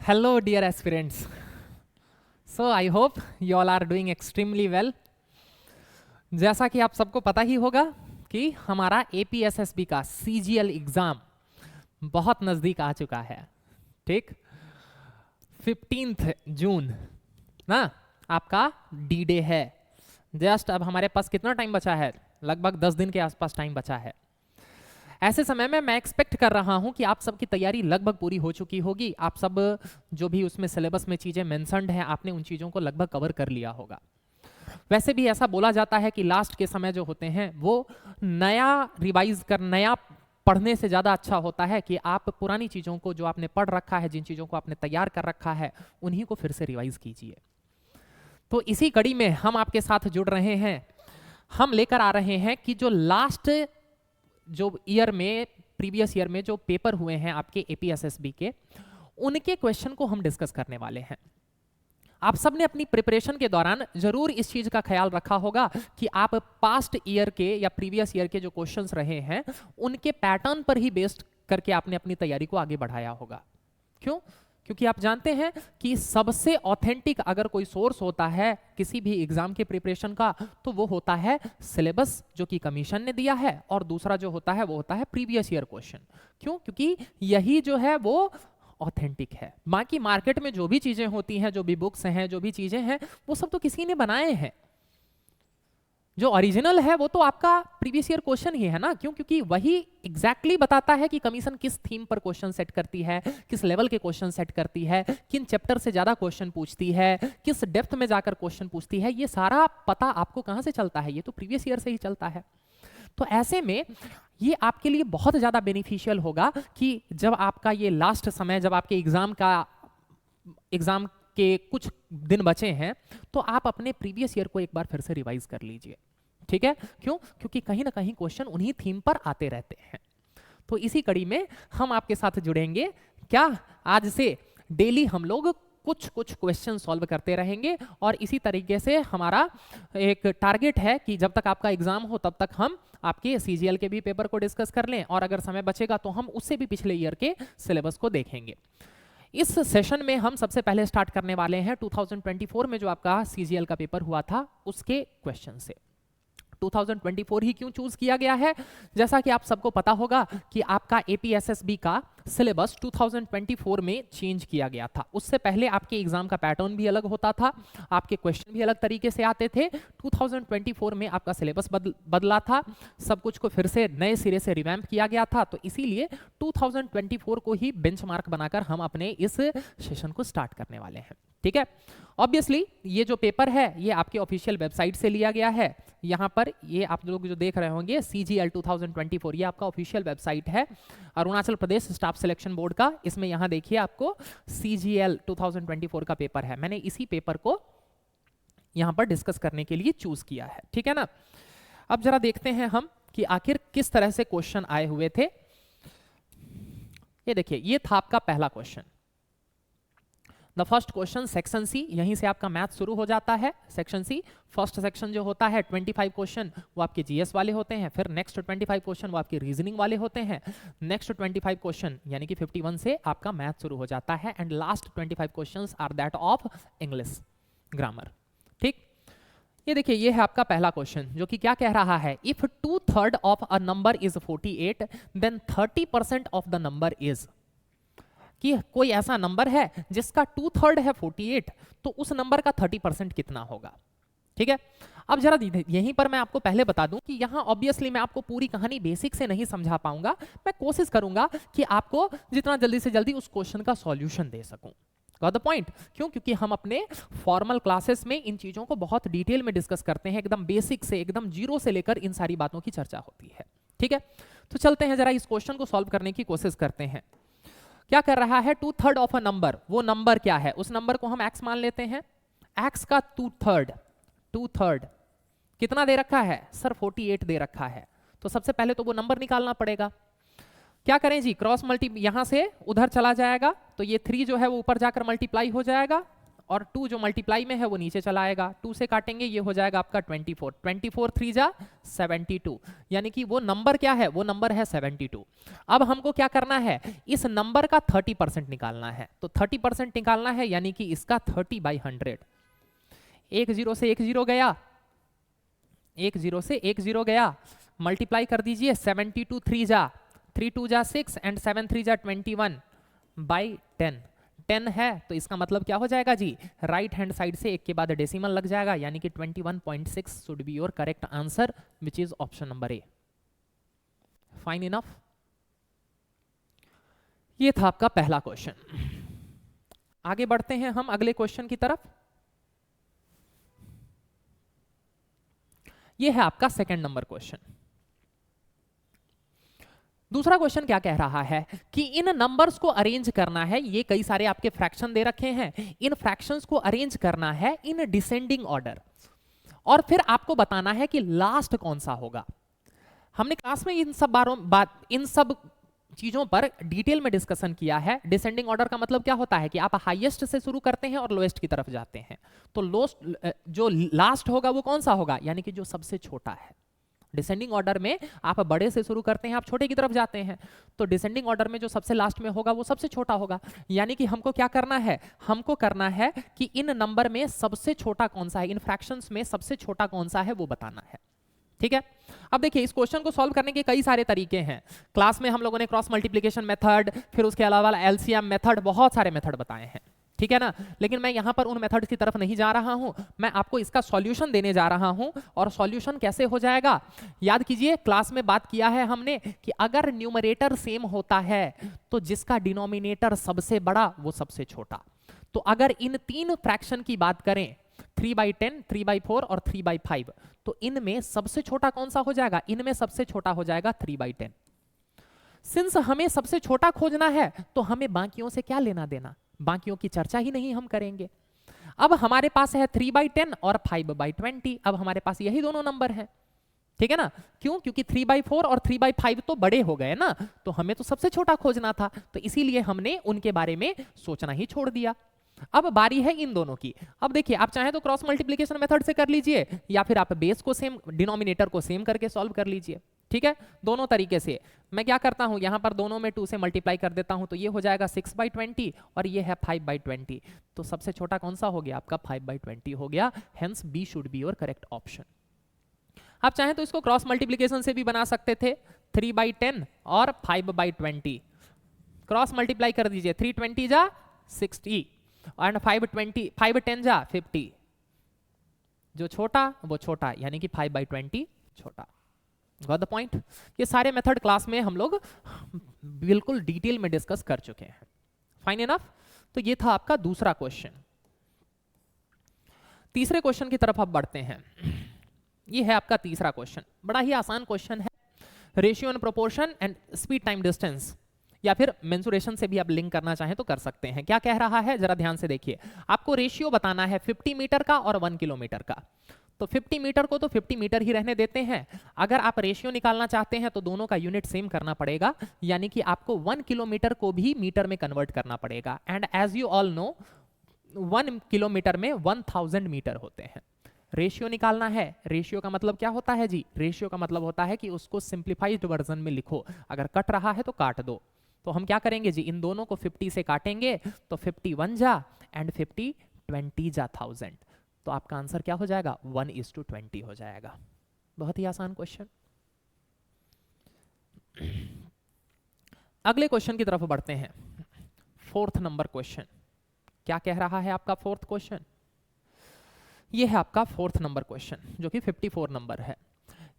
Hello, dear aspirants. So I hope you all are doing extremely well. जैसा कि आप सबको पता ही होगा कि हमारा APSSB का CGL एग्जाम बहुत नज़दीक आ चुका है, ठीक। 15 जून ना आपका डी डे है। जस्ट अब हमारे पास कितना टाइम बचा है? लगभग 10 दिन के आसपास टाइम बचा है। ऐसे समय में मैं एक्सपेक्ट कर रहा हूं कि आप सबकी तैयारी लगभग पूरी हो चुकी होगी। आप सब जो भी उसमें सिलेबस में चीज़ें मेंशन्ड हैं, आपने उन चीज़ों को लगभग कवर कर लिया होगा। वैसे भी ऐसा बोला जाता है कि लास्ट के समय जो होते हैं वो नया रिवाइज कर, नया पढ़ने से ज़्यादा अच्छा होता है कि आप पुरानी चीज़ों को जो आपने पढ़ रखा है, जिन चीज़ों को आपने तैयार कर रखा है, उन्हीं को फिर से रिवाइज कीजिए। तो इसी कड़ी में हम आपके साथ जुड़ रहे हैं। हम लेकर आ रहे हैं कि जो लास्ट जो ईयर में, प्रीवियस ईयर में जो पेपर हुए हैं आपके APSSB के, उनके क्वेश्चन को हम डिस्कस करने वाले हैं। आप सबने अपनी प्रिपरेशन के दौरान जरूर इस चीज का ख्याल रखा होगा कि आप पास्ट ईयर के या प्रीवियस ईयर के जो क्वेश्चंस रहे हैं उनके पैटर्न पर ही बेस्ड करके आपने अपनी तैयारी को आगे बढ़ाया होगा। क्यों? क्योंकि आप जानते हैं कि सबसे ऑथेंटिक अगर कोई सोर्स होता है किसी भी एग्जाम के प्रिपरेशन का, तो वो होता है सिलेबस जो कि कमीशन ने दिया है, और दूसरा जो होता है वो होता है प्रीवियस ईयर क्वेश्चन। क्यों? क्योंकि यही जो है वो ऑथेंटिक है। बाकी मार्केट में जो भी चीजें होती हैं, जो भी बुक्स हैं, जो भी चीजें हैं, वो सब तो किसी ने बनाए हैं। जो ओरिजिनल है वो तो आपका प्रीवियस ईयर क्वेश्चन ही है ना। क्यों? क्योंकि वही एग्जैक्टली बताता है कि कमीशन किस थीम पर क्वेश्चन सेट करती है, किस लेवल के क्वेश्चन सेट करती है, किन चैप्टर से ज्यादा क्वेश्चन पूछती है, किस डेप्थ में जाकर क्वेश्चन पूछती है। ये सारा पता आपको कहां से चलता है? ये तो प्रीवियस ईयर से ही चलता है। तो ऐसे में ये आपके लिए बहुत ज़्यादा बेनिफिशियल होगा कि जब आपका ये लास्ट समय, जब आपके एग्ज़ाम के कुछ दिन बचे हैं, तो आप अपने प्रीवियस ईयर को एक बार फिर से रिवाइज कर लीजिए। ठीक है? क्यों? क्योंकि कहीं ना कहीं क्वेश्चन उन्हीं थीम पर आते रहते हैं। तो इसी कड़ी में हम आपके साथ जुड़ेंगे। क्या? आज से डेली हम लोग कुछ कुछ क्वेश्चन सॉल्व करते रहेंगे, और इसी तरीके से हमारा एक टारगेट है कि जब तक आपका एग्जाम हो तब तक हम आपके CGL के भी पेपर को डिस्कस कर लें, और अगर समय बचेगा तो हम उससे भी पिछले ईयर के सिलेबस को देखेंगे। इस सेशन में हम सबसे पहले स्टार्ट करने वाले हैं 2024 में जो आपका CGL का पेपर हुआ था उसके क्वेश्चन से। 2024 ही क्यों चूज किया गया है? जैसा कि आप सबको पता होगा कि आपका APSSB का सिलेबस 2024 में चेंज किया गया था। उससे पहले आपके एग्जाम का पैटर्न भी अलग होता था, आपके क्वेश्चन भी अलग तरीके से आते थे। 2024 में आपका सिलेबस बदला था, सब कुछ को फिर से नए सिरे से रिवैम्प किया गया था। तो इसीलिए 2024 को ही बेंचमार्क बनाकर हम अपने इस सेशन को स्टार्ट करने वाले हैं। ठीक है? ऑब्वियसली ये जो पेपर है ये आपके ऑफिशियल वेबसाइट से लिया गया है। यहाँ पर ये आप लोग जो देख रहे होंगे CGL 2024, ये आपका ऑफिशियल वेबसाइट है Arunachal Pradesh staff selection board का। इसमें यहाँ देखिए आपको CGL 2024 का पेपर है। मैंने इसी पेपर को यहाँ पर डिस्कस करने के लिए चूज किया है। ठीक है ना? अब जरा देखते हैं हम कि आखिर किस तरह से क्वेश्चन आए हुए थे। ये देखिए, ये था आपका पहला question. The first question section C, यहीं से आपका मैथ शुरू हो जाता है। सेक्शन सी फर्स्ट सेक्शन जो होता है 25 क्वेश्चन वो आपके GS वाले होते हैं। फिर नेक्स्ट 25 क्वेश्चन वो आपके रीजनिंग वाले होते हैं। नेक्स्ट 25 क्वेश्चन यानी कि 51 से आपका मैथ शुरू हो जाता है। And last 25 question are that of English grammar. ठीक, ये देखिए, ये है आपका पहला क्वेश्चन जो कि क्या कह रहा है? If 2/3 of a number is 48 then 30% of the number is. कि कोई ऐसा नंबर है जिसका 2/3 है 48, तो उस नंबर का 30% कितना होगा? ठीक है? अब जरा यहीं पर मैं आपको पहले बता दूं कि यहाँ ऑब्वियसली मैं आपको पूरी कहानी बेसिक से नहीं समझा पाऊंगा। मैं कोशिश करूंगा कि आपको जितना जल्दी से जल्दी उस क्वेश्चन का सॉल्यूशन दे सकूं। Got the point? क्यों? क्योंकि हम अपने फॉर्मल क्लासेस में इन चीजों को बहुत डिटेल में डिस्कस करते हैं, एकदम बेसिक से, एकदम जीरो से लेकर इन सारी बातों की चर्चा होती है। ठीक है? तो चलते हैं जरा इस क्वेश्चन को सॉल्व करने की कोशिश करते हैं। क्या कर रहा है? 2/3 ऑफ अ नंबर, वो नंबर क्या है? उस नंबर को हम x मान लेते हैं। x का 2/3 कितना दे रखा है? सर 48 दे रखा है। तो सबसे पहले तो वो नंबर निकालना पड़ेगा। क्या करें जी? क्रॉस मल्टी, यहां से उधर चला जाएगा तो ये 3 जो है वो ऊपर जाकर मल्टीप्लाई हो जाएगा, और 2 जो मल्टीप्लाई में है वो नीचे चला आएगा, 2 से काटेंगे ये हो जाएगा आपका 24, 24 3 जा 72, यानी कि वो नंबर क्या है, वो नंबर है 72। अब हमको क्या करना है, इस नंबर का 30% निकालना है, तो 30% निकालना है यानी कि इसका 30/100। एक जीरो से एक जीरो गया, एक जीरो से एक जीरो गया, मल्टीप्लाई कर दीजिए 72 3 जा 3 2 जा 6 एंड 7 3 जा 21/10। 10 है तो इसका मतलब क्या हो जाएगा जी, राइट हैंड साइड से एक के बाद डेसिमल लग जाएगा, यानी कि 21.6 should be your correct answer, which is option number A. Fine enough. ये था आपका पहला क्वेश्चन। आगे बढ़ते हैं हम अगले क्वेश्चन की तरफ। ये है आपका सेकंड नंबर क्वेश्चन। दूसरा क्वेश्चन क्या कह रहा है कि इन नंबर्स को अरेंज करना है, ये कई सारे आपके फ्रैक्शन दे रखे हैं, इन फ्रैक्शंस को अरेंज करना है इन डिसेंडिंग ऑर्डर, और फिर आपको बताना है कि लास्ट कौन सा होगा। हमने क्लास में इन सब चीजों पर डिटेल में डिस्कशन किया है। डिसेंडिंग ऑर्डर का मतलब क्या होता है कि आप हाईएस्ट से शुरू करते हैं और लोएस्ट की तरफ जाते हैं, तो जो लास्ट होगा वो कौन सा होगा, यानी कि जो सबसे छोटा है। डिसेंडिंग ऑर्डर में आप बड़े से शुरू करते हैं, आप छोटे की तरफ जाते हैं, तो डिसेंडिंग ऑर्डर में जो सबसे लास्ट में होगा वो सबसे छोटा होगा। यानी कि हमको क्या करना है, हमको करना है कि इन नंबर में सबसे छोटा कौन सा है, इन फ्रैक्शंस में सबसे छोटा कौन सा है वो बताना है। ठीक है, अब देखिए इस क्वेश्चन को सॉल्व करने के कई सारे तरीके हैं। क्लास में हम लोगों ने क्रॉस मल्टीप्लिकेशन मेथड, फिर उसके अलावा एलसीएम मेथड, बहुत सारे मेथड बताए हैं, ठीक है ना। लेकिन मैं यहां पर उन मेथड्स की तरफ नहीं जा रहा हूं, मैं आपको इसका सॉल्यूशन देने जा रहा हूं। और सॉल्यूशन कैसे हो जाएगा, याद कीजिए क्लास में बात किया है हमने कि अगर न्यूमरेटर सेम होता है तो जिसका डिनोमिनेटर सबसे बड़ा वो सबसे छोटा। तो अगर इन तीन फ्रैक्शन की बात करें 3/10, 3/4 और 3/5, तो इनमें सबसे छोटा कौन सा हो जाएगा, इनमें सबसे छोटा हो जाएगा 3/10। सिंस हमें सबसे छोटा खोजना है तो हमें बाकियों से क्या लेना देना, बाकियों की चर्चा ही नहीं हम करेंगे। अब हमारे पास है 3/10 और 5/20, अब हमारे पास यही दोनों नंबर हैं, ठीक है ना। क्यों, क्योंकि 3/4 और 3/5 तो बड़े हो गए ना, तो हमें तो सबसे छोटा खोजना था, तो इसीलिए हमने उनके बारे में सोचना ही छोड़ दिया। अब बारी है इन दोनों की। अब देखिए आप चाहे तो क्रॉस मल्टीप्लिकेशन मेथड से कर लीजिए, या फिर आप बेस को सेम, डिनोमिनेटर को सेम करके सॉल्व कर लीजिए, ठीक है। दोनों तरीके से मैं क्या करता हूं, यहां पर दोनों में 2 से मल्टीप्लाई कर देता हूं, तो ये हो जाएगा 6/20 और ये है 5/20। तो सबसे छोटा कौन सा हो गया, आपका 5/20 हो गया। Hence B should be your correct option. आप चाहें तो इसको क्रॉस मल्टीप्लिकेशन से भी बना सकते थे, 3/10 और 5/20 क्रॉस मल्टीप्लाई कर दीजिए, 320 जा 60 और 510 जा 50, जो छोटा वो छोटा, यानी कि 5/20 छोटा। Got the point. ये सारे मेथड क्लास में हम लोग बिल्कुल डिटेल में डिस्कस कर चुके हैं। Fine enough. तो ये था आपका दूसरा क्वेश्चन। तीसरे क्वेश्चन की तरफ आप बढ़ते हैं। ये है आपका तीसरा क्वेश्चन, बड़ा ही आसान क्वेश्चन है। Ratio and proportion and speed time distance, या फिर मेंसुरेशन से भी आप लिंक करना चाहें तो कर सकते हैं। क्या कह रहा है जरा ध्यान से देखिए, आपको रेशियो बताना है 50 मीटर का और 1 किलोमीटर का। तो 50 मीटर को तो 50 मीटर ही रहने देते हैं। अगर आप रेशियो निकालना चाहते हैं तो दोनों का यूनिट सेम करना पड़ेगा, यानी कि आपको 1 किलोमीटर को भी मीटर में कन्वर्ट करना पड़ेगा। And as you all know 1 kilometre में 1000 मीटर होते हैं। रेशियो निकालना है, रेशियो का मतलब क्या होता है जी, रेशियो का मतलब होता है कि उसको सिंप्लीफाइड वर्जन में लिखो, अगर कट रहा है तो काट दो। तो हम क्या करेंगे जी, इन दोनों को 50 से काटेंगे तो 51 जा एंड 50 20 जा 1000, तो आपका आंसर क्या हो जाएगा, 1:20 हो जाएगा। बहुत ही आसान क्वेश्चन। अगले क्वेश्चन की तरफ बढ़ते हैं। फोर्थ नंबर क्वेश्चन क्या कह रहा है आपका फोर्थ क्वेश्चन, ये है आपका फोर्थ नंबर क्वेश्चन जो कि 54 नंबर है।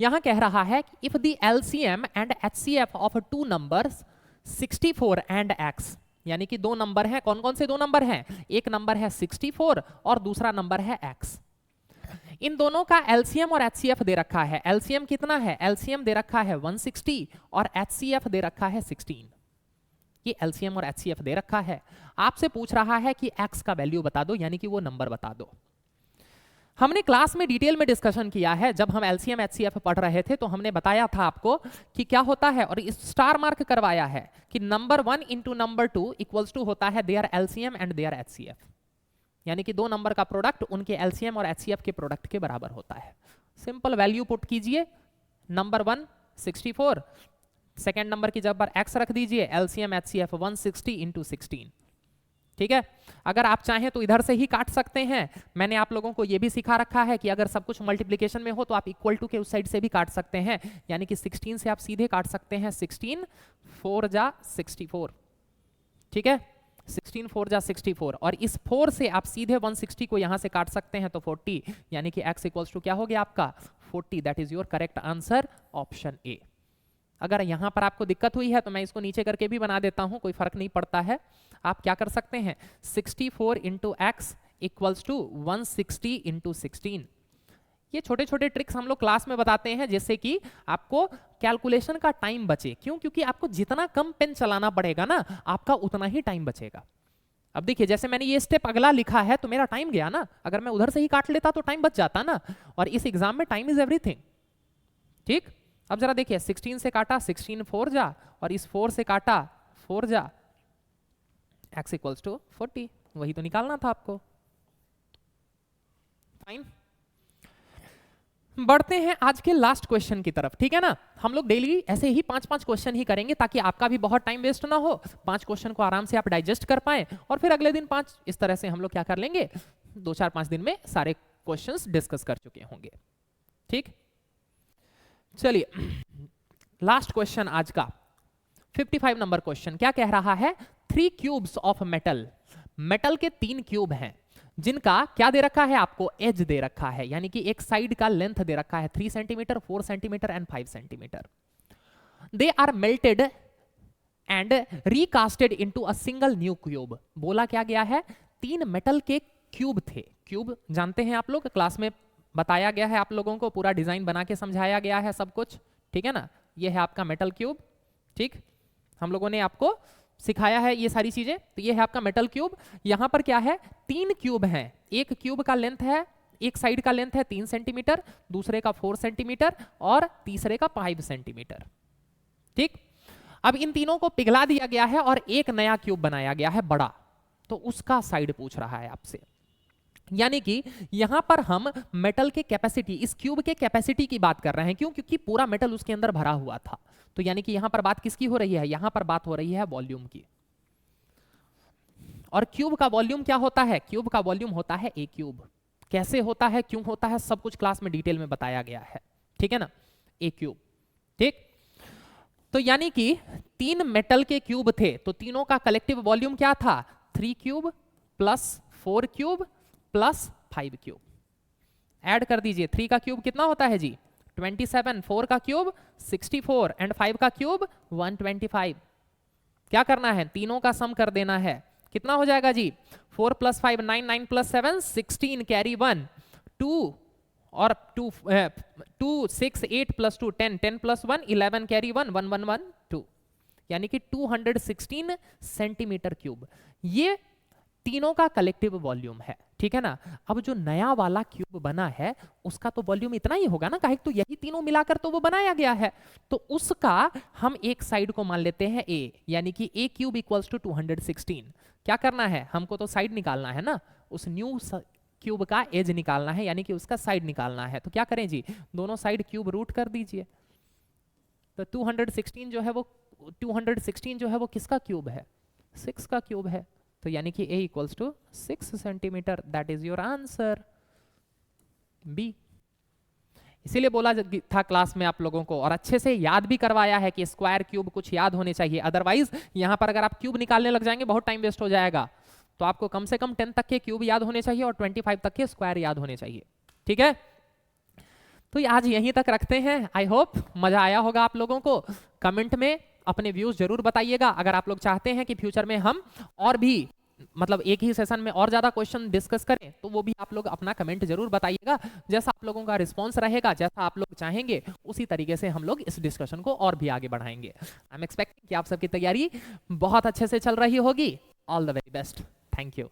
यहां कह रहा है if the LCM and HCF of 2 numbers 64 and x, यानी कि दो नंबर हैं, कौन कौन से दो नंबर हैं, एक नंबर है 64 और दूसरा नंबर है x। इन दोनों का एलसीएम और एचसीएफ दे रखा है। एलसीएम कितना है, एलसीएम दे रखा है 160 और एचसीएफ दे रखा है 16। ये एलसीएम और एचसीएफ दे रखा है। आपसे पूछ रहा है कि x का वैल्यू बता दो, यानी कि वो नंबर बता दो। हमने क्लास में डिटेल में डिस्कशन किया है, जब हम एलसीएम एचसीएफ पढ़ रहे थे तो हमने बताया था आपको कि क्या होता है, और इस स्टार मार्क करवाया है कि number 1 into number 2 equals to होता है their LCM and their HCF. यानी कि 2 नंबर का प्रोडक्ट उनके एलसीएम और एचसीएफ के प्रोडक्ट के बराबर होता है। सिंपल वैल्यू पुट कीजिए, नंबर 1 64, सेकेंड नंबर की जगह पर x रख दीजिए, एलसीएम एचसीएफ 160 इंटू 16। ठीक है, अगर आप चाहें तो इधर से ही काट सकते हैं। मैंने आप लोगों को यह भी सिखा रखा है कि अगर सब कुछ मल्टीप्लिकेशन में हो तो आप इक्वल टू के उस साइड से भी काट सकते हैं, यानी कि 16 से आप सीधे काट सकते हैं। 16 4 जा 64, ठीक है, 16 4 जा 64, और इस 4 से आप सीधे 160 को यहां से काट सकते हैं तो 40, यानी कि x इक्वल्स टू क्या हो गया आपका 40। That is your correct answer, option A. अगर यहां पर आपको दिक्कत हुई है तो मैं इसको नीचे करके भी बना देता हूं, कोई फर्क नहीं पड़ता है। आप क्या कर सकते हैं, 64 into X equals to 160 into 16। ये छोटे छोटे ट्रिक्स हम लोग क्लास में बताते हैं जिससे कि आपको कैलकुलेशन का टाइम बचे। क्यों? क्योंकि आपको जितना कम पेन चलाना पड़ेगा ना, आपका उतना ही टाइम बचेगा। अब देखिए, जैसे मैंने ये स्टेप अगला लिखा है तो मेरा टाइम गया ना, अगर मैं उधर से ही काट लेता तो टाइम बच जाता ना, और इस एग्जाम में टाइम इज एवरीथिंग। ठीक, अब जरा देखिए, 16 से काटा 16 4 जा, और इस 4 से काटा 4 जा, x इक्वल्स टू 40, वही तो निकालना था आपको। फाइन, बढ़ते हैं आज के लास्ट क्वेश्चन की तरफ। ठीक है ना, हम लोग डेली ऐसे ही 5-5 क्वेश्चन ही करेंगे ताकि आपका भी बहुत टाइम वेस्ट ना हो, 5 क्वेश्चन को आराम से आप डाइजेस्ट कर पाए, और फिर अगले दिन 5। इस तरह से हम लोग क्या कर लेंगे, 2-4-5 दिन में सारे क्वेश्चंस डिस्कस कर चुके होंगे। ठीक, चलिए लास्ट क्वेश्चन आज का 55 नंबर क्वेश्चन क्या कह रहा है, 3 क्यूब्स ऑफ मेटल। मेटल के 3 क्यूब हैं जिनका क्या दे रखा है आपको, एज दे रखा है, यानी कि एक साइड का लेंथ दे रखा है 3 centimetre, 4 centimetre and 5 centimetre. They are melted and recast into a single new cube. बोला क्या गया है, 3 मेटल के क्यूब थे। क्यूब जानते हैं आप लोग, क्लास में बताया गया है आप लोगों को, पूरा डिजाइन बना के समझाया गया है सब कुछ। ठीक है ना, ये है आपका मेटल क्यूब। ठीक, हम लोगों ने आपको सिखाया है ये सारी चीजें। तो ये है आपका मेटल क्यूब। यहां पर क्या है, 3 क्यूब हैं। एक क्यूब का लेंथ है, एक साइड का लेंथ है 3 सेंटीमीटर, दूसरे का 4 सेंटीमीटर और तीसरे का 5 सेंटीमीटर। ठीक, अब इन तीनों को पिघला दिया गया है और एक नया क्यूब बनाया गया है बड़ा, तो उसका साइड पूछ रहा है आपसे। यानी कि यहां पर हम मेटल के कैपेसिटी, इस क्यूब के कैपेसिटी की बात कर रहे हैं। क्यों? क्योंकि पूरा मेटल उसके अंदर भरा हुआ था। तो यानी कि यहां पर बात किसकी हो रही है, यहां पर बात हो रही है वॉल्यूम की। और क्यूब का वॉल्यूम क्या होता है, क्यूब का वॉल्यूम होता है ए क्यूब। कैसे होता है, क्यों होता है, सब कुछ क्लास में डिटेल में बताया गया है। ठीक है ना, ए क्यूब। ठीक, तो यानी कि 3 मेटल के क्यूब थे, तो तीनों का कलेक्टिव वॉल्यूम क्या था, 3 cube plus 4 cube plus 5 cube. Add कर दीजिए, 3 का क्यूब कितना होता है जी 27, 4 का क्यूब 64 एंड 5 का क्यूब 125। क्या करना है, तीनों का सम कर देना है। कितना हो जाएगा जी, 4 + 5 9, 9 + 7 16, कैरी 1 2 और 2 6 8 + 2 10, 10 + 1 11, कैरी 1 1 1 1 2, यानी कि 216 सेंटीमीटर क्यूब। ये तीनों का कलेक्टिव वॉल्यूम है। ठीक है ना, अब जो नया वाला क्यूब बना है उसका तो वॉल्यूम इतना ही होगा ना, काहे तो यही तीनों मिलाकर तो वो बनाया गया है। तो उसका हम एक साइड को मान लेते हैं ए, यानी कि ए क्यूब इक्वल्स टू 216। क्या करना है, हमको तो साइड निकालना है ना, उस न्यू क्यूब का एज निकालना है, यानी कि उसका साइड निकालना है। तो क्या करें जी, दोनों साइड क्यूब रूट कर दीजिए। तो 216 जो है वो 216 जो है वो किसका क्यूब है, 6 का क्यूब है। तो यानी कि a equals to 6 centimetre. That is your answer, B. इसीलिए बोला था क्लास में आप लोगों को, और अच्छे से याद भी करवाया है कि स्क्वायर क्यूब कुछ याद होने चाहिए। अदरवाइज यहां पर अगर आप क्यूब निकालने लग जाएंगे बहुत टाइम वेस्ट हो जाएगा। तो आपको कम से कम 10 तक के क्यूब याद होने चाहिए और 25 तक के स्क्वायर याद होने चाहिए। ठीक है, तो आज यहीं तक रखते हैं। आई होप मजा आया होगा आप लोगों को। कमेंट में अपने व्यूज जरूर बताइएगा। अगर आप लोग चाहते हैं कि फ्यूचर में हम और भी मतलब एक ही सेशन में और ज्यादा क्वेश्चन डिस्कस करें, तो वो भी आप लोग अपना कमेंट जरूर बताइएगा। जैसा आप लोगों का रिस्पांस रहेगा, जैसा आप लोग चाहेंगे, उसी तरीके से हम लोग इस डिस्कशन को और भी आगे बढ़ाएंगे। आई एम एक्सपेक्टिंग कि आप सबकी तैयारी बहुत अच्छे से चल रही होगी। All the very best, thank you.